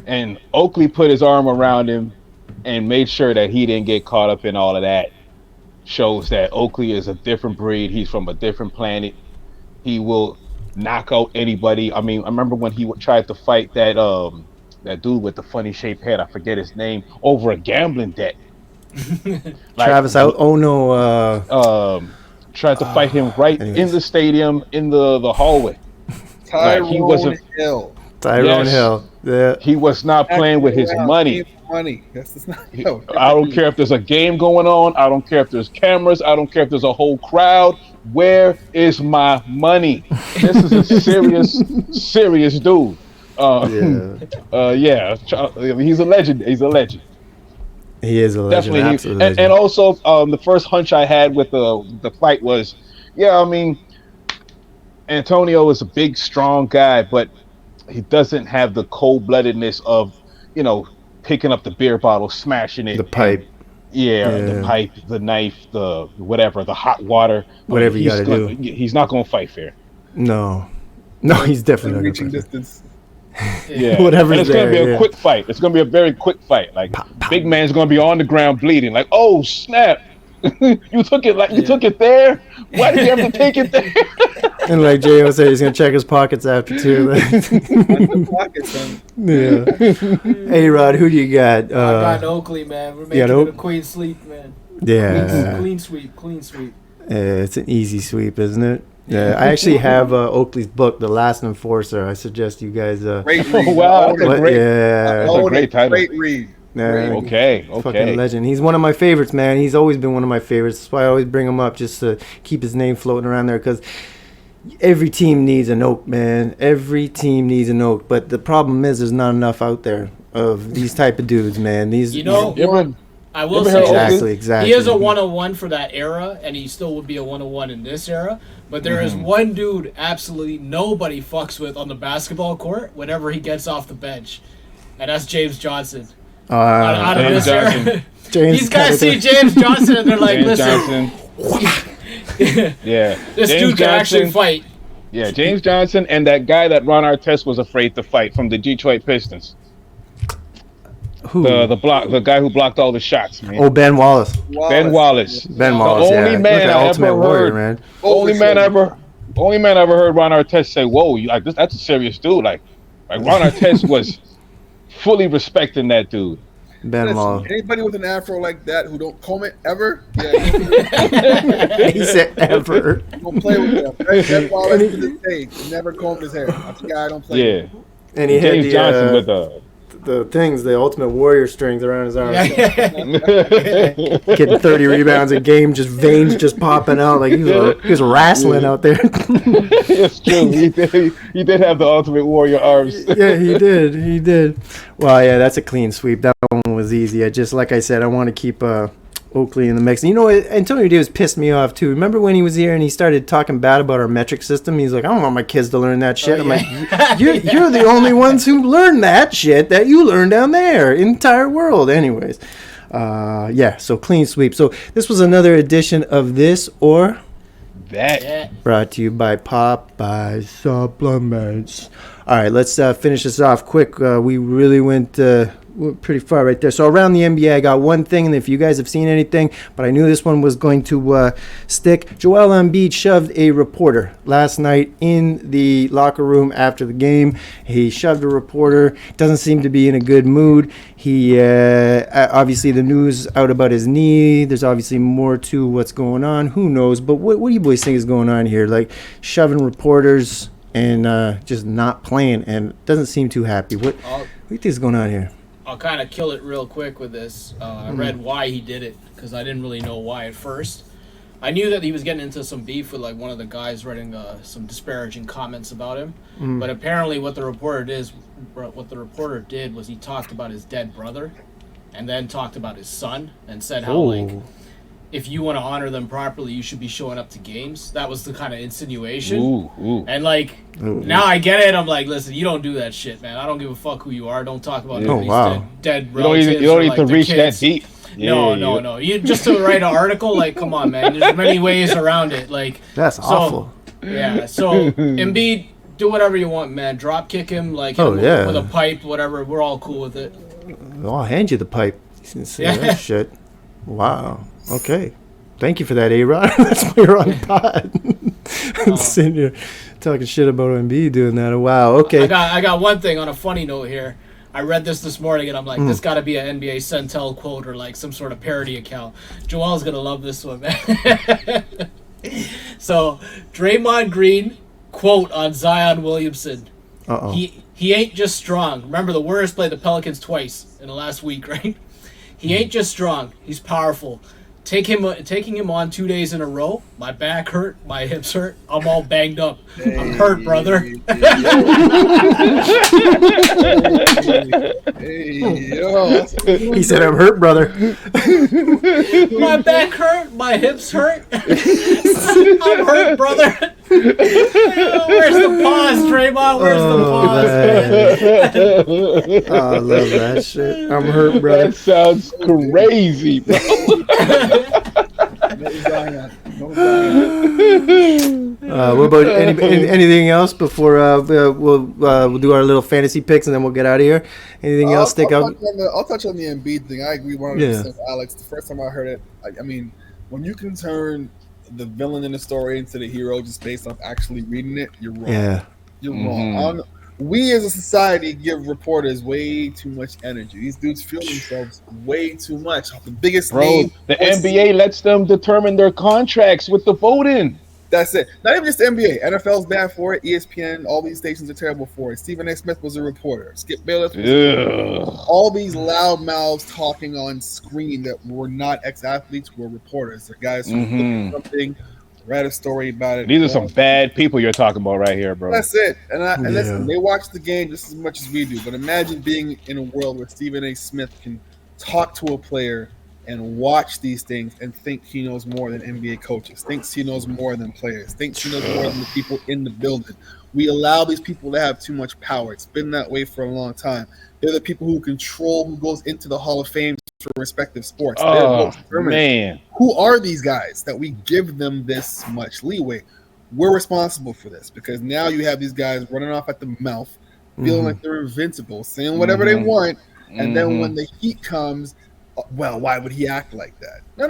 and Oakley put his arm around him and made sure that he didn't get caught up in all of that, shows that Oakley is a different breed. He's from a different planet. He will knock out anybody. I mean, I remember when he tried to fight that dude with the funny shaped head, I forget his name, over a gambling debt. Travis out. Oh no. Tried to fight him right in the stadium in the hallway. Tyrone Hill. Hill. Yeah. He was not playing with his money. That's just not. I don't care if there's a game going on. I don't care if there's cameras. I don't care if there's a whole crowd. Where is my money? This is a serious dude. He's a legend. He is a legend. Definitely. Absolutely. And also, the first hunch I had with the fight was, Antonio is a big, strong guy, but he doesn't have the cold-bloodedness of, picking up the beer bottle, smashing it. The pipe. The pipe, the knife, the whatever, the hot water. Whatever you got to do. He's not going to fight fair. No, he's definitely not reaching going to distance. Yeah, whatever. And it's going to be a quick fight. It's going to be a very quick fight. Like, big man's going to be on the ground bleeding. Like, oh snap! You took it there. Why did you have to take it there? And like J.O. said, he's gonna check his pockets after too. Yeah. A.Rod, who do you got? I got Oakley, man. We're making it a clean sweep, man. Yeah. Clean sweep. It's an easy sweep, isn't it? Yeah, I actually have Oakley's book, The Last Enforcer. I suggest you guys. Great read. Wow, that's a great title. Great read. Okay. Fucking legend. He's one of my favorites, man. He's always been one of my favorites. That's why I always bring him up, just to keep his name floating around there, because every team needs an Oak, man. Every team needs an Oak. But the problem is there's not enough out there of these type of dudes, man. I will say exactly. He is a 101 for that era, and he still would be a 101 in this era. But there is one dude absolutely nobody fucks with on the basketball court whenever he gets off the bench, and that's James Johnson. Out of this era. These guys see James Johnson and they're like, listen. Yeah. This James dude can actually fight. Yeah, James Johnson and that guy that Ron Artest was afraid to fight from the Detroit Pistons. Who? The guy who blocked all the shots, man. Oh, Ben Wallace. Ben Wallace. The only man I ever heard. Only man I ever heard Ron Artest say, "Whoa, that's a serious dude." Like Ron Artest was fully respecting that dude. Ben Wallace. Anybody with an afro like that who don't comb it ever? Yeah, he said ever. Don't play with him. Ben Wallace to this day never combed his hair. That's the guy I don't play with. Yeah. And he James had Johnson with the Ultimate Warrior strings around his arms. Getting 30 rebounds a game, just veins just popping out like he was wrestling out there. It's true. He did have the Ultimate Warrior arms. Yeah, he did. Well, yeah, that's a clean sweep. That one was easy. Like I said, I want to keep Oakley in the mix. And you know what? Antonio Davis pissed me off too. Remember when he was here and he started talking bad about our metric system? He's like, I don't want my kids to learn that shit. I'm like, you're the only ones who learn that shit that you learn down there. Entire world. Anyways. So clean sweep. So this was another edition of This or That. Brought to you by Popeye Supplements. All right, let's finish this off quick. We really went pretty far right there. So around the NBA, I got one thing, and if you guys have seen anything, but I knew this one was going to stick. Joel Embiid shoved a reporter last night in the locker room after the game. He shoved a reporter. Doesn't seem to be in a good mood. He obviously the news out about his knee. There's obviously more to what's going on. Who knows? But what do you boys think is going on here? Like shoving reporters and just not playing, and doesn't seem too happy. What do you think is going on here? I'll kind of kill it real quick with this. I read why he did it because I didn't really know why at first. I knew that he was getting into some beef with like one of the guys writing some disparaging comments about him. But apparently, what the reporter did was he talked about his dead brother, and then talked about his son, and said how like if you want to honor them properly, you should be showing up to games. That was the kind of insinuation. And like now I get it. I'm like, listen, you don't do that shit, man. I don't give a fuck who you are. Don't talk about dead relatives. You don't need like to reach kids. that deep. No. You just to write an article, like, come on, man. There's many ways around it. Like that's awful. Yeah. So Embiid, do whatever you want, man. Drop kick him, like hit him with a pipe, whatever. We're all cool with it. I'll hand you the pipe. You can say that shit. Wow. Okay. Thank you for that, A.Rod. That's why you're on the pod. Sitting here talking shit about Embiid doing that. Wow. Okay. I got one thing on a funny note here. I read this morning and I'm like, this got to be an NBA Centel quote or like some sort of parody account. Joel's gonna love this one, man. So, Draymond Green quote on Zion Williamson. He ain't just strong. Remember, the Warriors played the Pelicans twice in the last week, right? He ain't just strong. He's powerful. Taking him on 2 days in a row. My back hurt. My hips hurt. I'm all banged up. I'm hurt, brother. He said, "I'm hurt, brother." My back hurt. My hips hurt. I'm hurt, brother. Where's the pause, Draymond? Where's the pause, man? I love that shit. I'm hurt, brother. That sounds crazy, bro. What about anything else before we'll do our little fantasy picks and then we'll get out of here? Anything else stick out? I'll touch on the Embiid thing. I agree 100% with Alex. The first time I heard it, I mean, when you can turn the villain in the story into the hero just based off actually reading it, you're wrong. Yeah. You're wrong. We as a society give reporters way too much energy. These dudes feel themselves way too much. The biggest name. The NBA lets them determine their contracts with the voting. That's it. Not even just the NBA. NFL's bad for it. ESPN, all these stations are terrible for it. Stephen A. Smith was a reporter. Skip Bayless was a reporter. All these loud mouths talking on screen that were not ex-athletes were reporters. They're guys who looked at something, read a story about it. These are some bad people you're talking about right here, bro. That's it. And listen, they watch the game just as much as we do. But imagine being in a world where Stephen A. Smith can talk to a player and watch these things and think he knows more than NBA coaches, thinks he knows more than players, thinks he knows more than the people in the building. We allow these people to have too much power. It's been that way for a long time. They're the people who control who goes into the Hall of Fame for respective sports. Oh, man. Who are these guys that we give them this much leeway? We're responsible for this because now you have these guys running off at the mouth, feeling like they're invincible, saying whatever they want, and then when the heat comes, well, why would he act like that? No.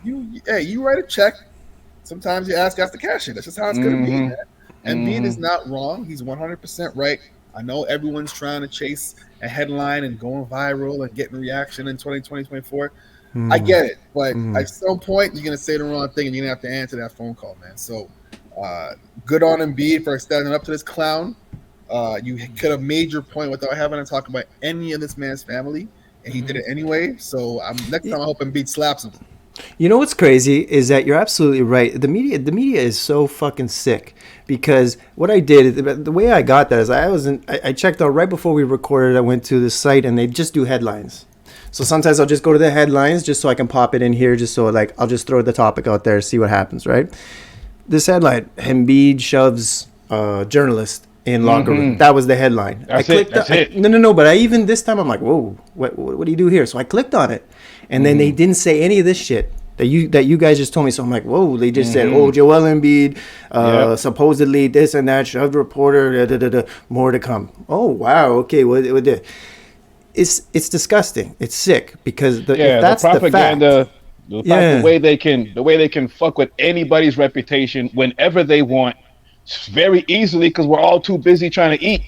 You write a check. Sometimes you ask the cashier. That's just how it's going to be, man. Embiid is not wrong. He's 100% right. I know everyone's trying to chase a headline and going viral and getting reaction in 2020, 2024. I get it. But at some point, you're going to say the wrong thing and you're going to have to answer that phone call, man. So good on Embiid for standing up to this clown. You could have made your point without having to talk about any of this man's family. And he did it anyway. So next time I hope Embiid slaps him. You know what's crazy is that you're absolutely right. The media is so fucking sick because what I did, the way I got that is I checked out right before we recorded. I went to the site and they just do headlines. So sometimes I'll just go to the headlines just so I can pop it in here, just so like I'll just throw the topic out there, see what happens, right? This headline: Embiid shoves journalist in locker room. That was the headline. That's it. No. But even this time I'm like, whoa, what do you do here? So I clicked on it, and then they didn't say any of this shit that you guys just told me. So I'm like, whoa, they just said, oh, Joel Embiid, supposedly this and that, shoved reporter, more to come. Oh, wow, okay, what did? It's disgusting. It's sick because if that's the propaganda, the fact, the way they can fuck with anybody's reputation whenever they want, very easily, because we're all too busy trying to eat.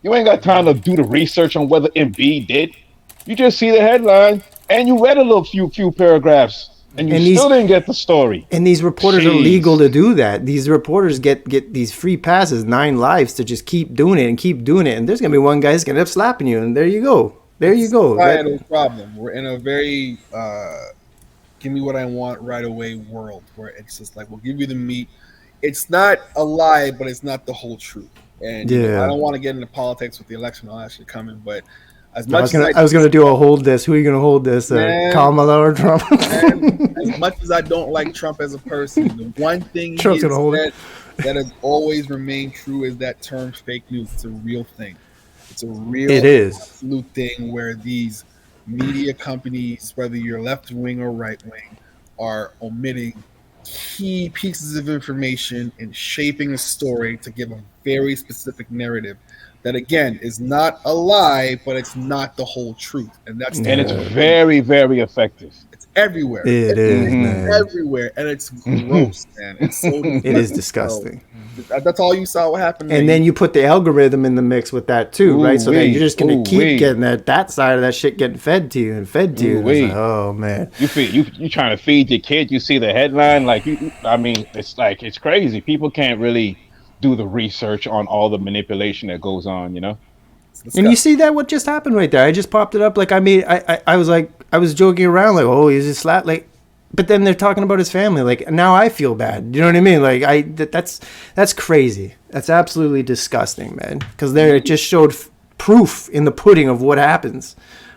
You ain't got time to do the research on whether Embiid did. You just see the headline and you read a little few paragraphs. And you still didn't get the story. And these reporters are legal to do that. These reporters get these free passes, 9 lives, to just keep doing it. And there's going to be one guy that's going to end up slapping you. And there you go. It's a societal problem. We're in a very give me what I want right away world where it's just like, we'll give you the meat. It's not a lie, but it's not the whole truth. And I don't want to get into politics with the election all that shit coming, but I was going to do a hold this. Who are you going to hold this? Kamala or Trump? As much as I don't like Trump as a person, the one thing that has always remained true is that term fake news. It's a real thing. It's a real absolute thing where these media companies, whether you're left wing or right wing, are omitting key pieces of information and shaping a story to give a very specific narrative that, again, is not a lie, but it's not the whole truth. And it's very, very effective. It's everywhere. It is, man. Everywhere. And it's gross, man. It's so it is disgusting. So, that's all you saw what happened. And then you put the algorithm in the mix with that too, right? So that you're just going to keep getting that side of that shit getting fed to you. Like, oh, man. You trying to feed your kid, you see the headline, it's crazy. People can't really do the research on all the manipulation that goes on, And you see that what just happened right there? I just popped it up. Like, I was joking around, like, oh, he's just flat, like, but then they're talking about his family. Like, now I feel bad. You know what I mean? Like, that's crazy. That's absolutely disgusting, man. Because it just showed proof in the pudding of what happens.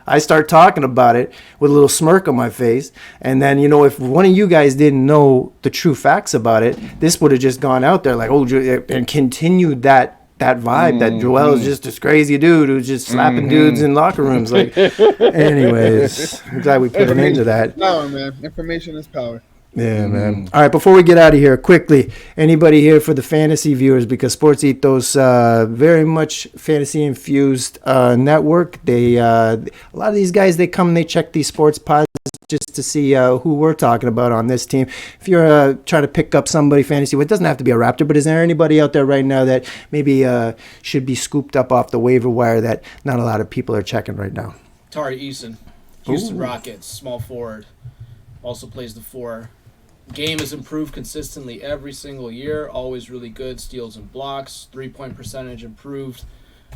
I start talking about it with a little smirk on my face. And then, if one of you guys didn't know the true facts about it, this would have just gone out there like, oh, and continued that vibe that Joel is just this crazy dude who's just slapping dudes in locker rooms. Like, anyways, I'm glad we put an end to that. Power, man. Information is power. Yeah, man. All right, before we get out of here, quickly, anybody here for the fantasy viewers, because Sports Ethos, very much fantasy infused network. They a lot of these guys, they come and they check these sports pods just to see who we're talking about on this team. If you're trying to pick up somebody fantasy, well, it doesn't have to be a Raptor, but is there anybody out there right now that maybe should be scooped up off the waiver wire that not a lot of people are checking right now? Tari Eason, Houston Rockets, small forward, also plays the 4. Game has improved consistently every single year. Always really good. Steals and blocks. 3-point percentage improved.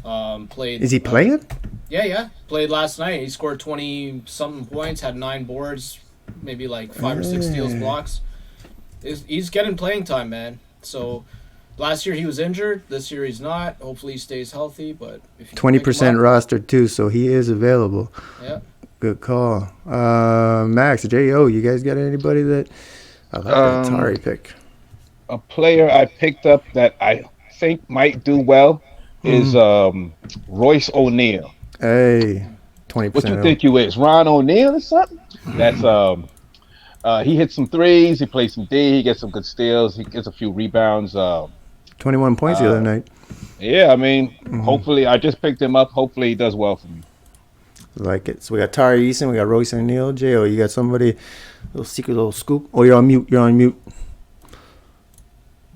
Played. Is he playing? Yeah. Played last night. He scored 20-something points. Had 9 boards. Maybe like 5 or 6 steals, blocks. He's getting playing time, man. So last year he was injured. This year he's not. Hopefully he stays healthy. But 20% rostered too, so he is available. Yeah. Good call. Max, J.O., you guys got anybody that? I like that Tari pick. A player I picked up that I think might do well is Royce O'Neal. Hey, 20%. What you think you is? Ron O'Neal or something? That's he hits some threes, he plays some D, he gets some good steals, he gets a few rebounds. 21 points the other night. Yeah, I mean, hopefully, I just picked him up. Hopefully he does well for me. Like it. So we got Tari Eason, we got Royce O'Neal. J.O., you got somebody, little secret little scoop? Oh, you're on mute.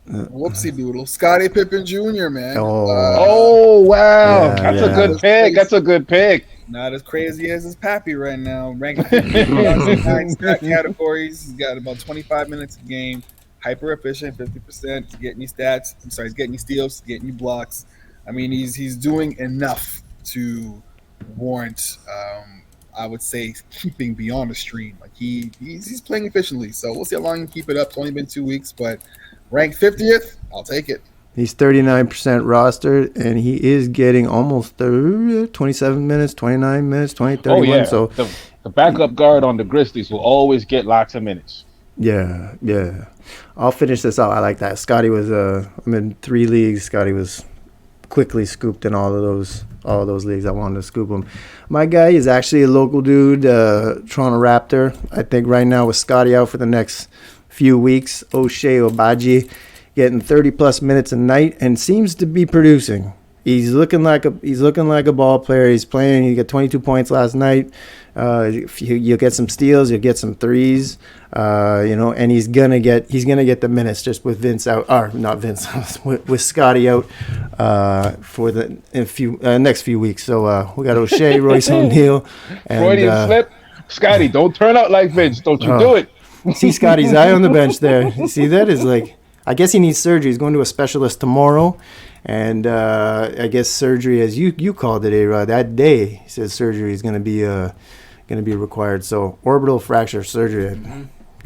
Whoopsie doodle. Scottie Pippen Jr., man. Oh wow. That's a good pick. That's a good pick. Not as crazy as his pappy right now. Ranking 9 stat categories. He's got about 25 minutes a game. Hyper efficient, 50%. He's getting you stats. He's getting you steals, getting you blocks. I mean, he's doing enough to warrant, I would say, keeping beyond the stream. Like he's playing efficiently. So we'll see how long he can keep it up. It's only been 2 weeks, but ranked 50th, I'll take it. He's 39% rostered, and he is getting almost 27 minutes, 29 minutes, 31. Oh, yeah. So The backup guard on the Grizzlies will always get lots of minutes. yeah. I'll finish this out. I like that. Scotty was I'm in 3 leagues. Scotty was quickly scooped in all of those leagues. I wanted to scoop him. My guy is actually a local dude, Toronto Raptor. I think right now with Scotty out for the next few weeks, O'Shea Obaji getting 30+ minutes a night and seems to be producing. He's looking like a ball player. He's playing. He got 22 points last night. You'll get some steals. You'll get some threes. And he's gonna get the minutes just with Vince out, or not Vince, with Scotty out for the next few weeks. So we got O'Shea, Royce O'Neal, and Freudian slip. Scotty, don't turn out like Vince. Don't you do it. See Scotty's eye on the bench there. You see that? Is like, I guess he needs surgery. He's going to a specialist tomorrow. And I guess surgery, as you called it, A-Rod, that day, he says surgery is going to be required. So orbital fracture surgery. I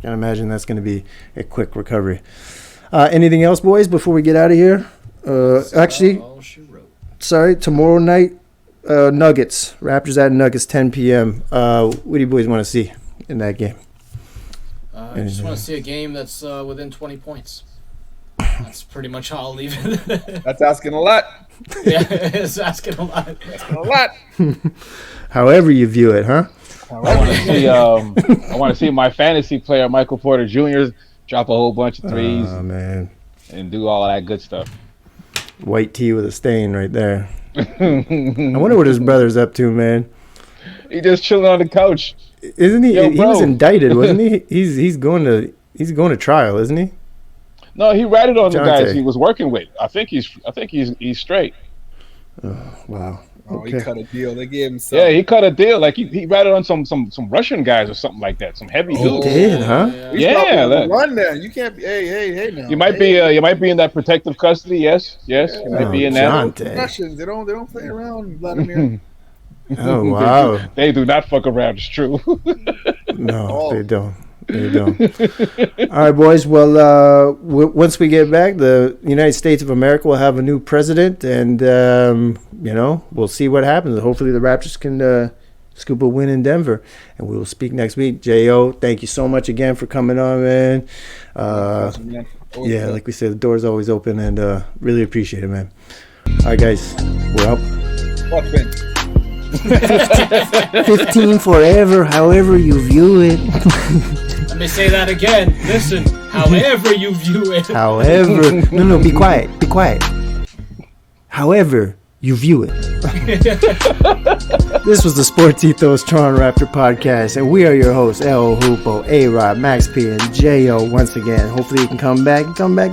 can't imagine that's going to be a quick recovery. Anything else, boys, before we get out of here? Sorry, tomorrow night, Nuggets. Raptors at Nuggets, 10 p.m. What do you boys want to see in that game? I just want to see a game that's within 20 points. That's pretty much how I'll leave it. That's asking a lot. Yeah, it's asking a lot. Asking a lot. However you view it, huh? I want to see my fantasy player Michael Porter Jr. drop a whole bunch of threes. Oh man, and do all of that good stuff. White tee with a stain right there. I wonder what his brother's up to, man. He just chilling on the couch. Isn't he? He was indicted, wasn't he? He's going to trial, isn't he? No, he ratted on the guys he was working with. I think he's straight. Oh, wow. Oh, Okay. he cut a deal. They gave him some. Yeah, he cut a deal. Like he ratted on some Russian guys or something like that. Some heavy dudes. He did, huh? Yeah. Run there. You can't be. Hey now. You might be in that protective custody. Yes. You might be in that. Russians, they don't play around, Vladimir. Oh wow. They do not fuck around. It's true. No, they don't. All right, boys. Well, once we get back, the United States of America will have a new president, and we'll see what happens. Hopefully, the Raptors can scoop a win in Denver, and we will speak next week. Jo, thank you so much again for coming on, man. Like we said, the door's always open, and really appreciate it, man. All right, guys, we're out. 15 forever, however you view it. Let me say that again. Listen, however you view it. However, no, be quiet. However you view it. This was the Sports Ethos Toronto Raptor podcast, and we are your hosts, L. Hoopo, A.Rod, Max P, and Jo. Once again, hopefully you can come back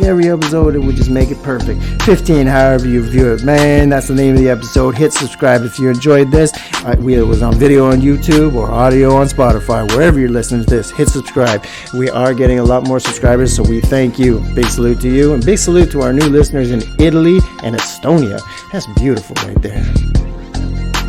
every episode, and we'll just make it perfect. 15, however you view it, man. That's the name of the episode. Hit subscribe if you enjoyed this. It was on video on YouTube or audio on Spotify, wherever you're listening to this. Hit subscribe. We are getting a lot more subscribers, so we thank you. Big salute to you, and big salute to our new listeners in Italy and Estonia. That's beautiful right there.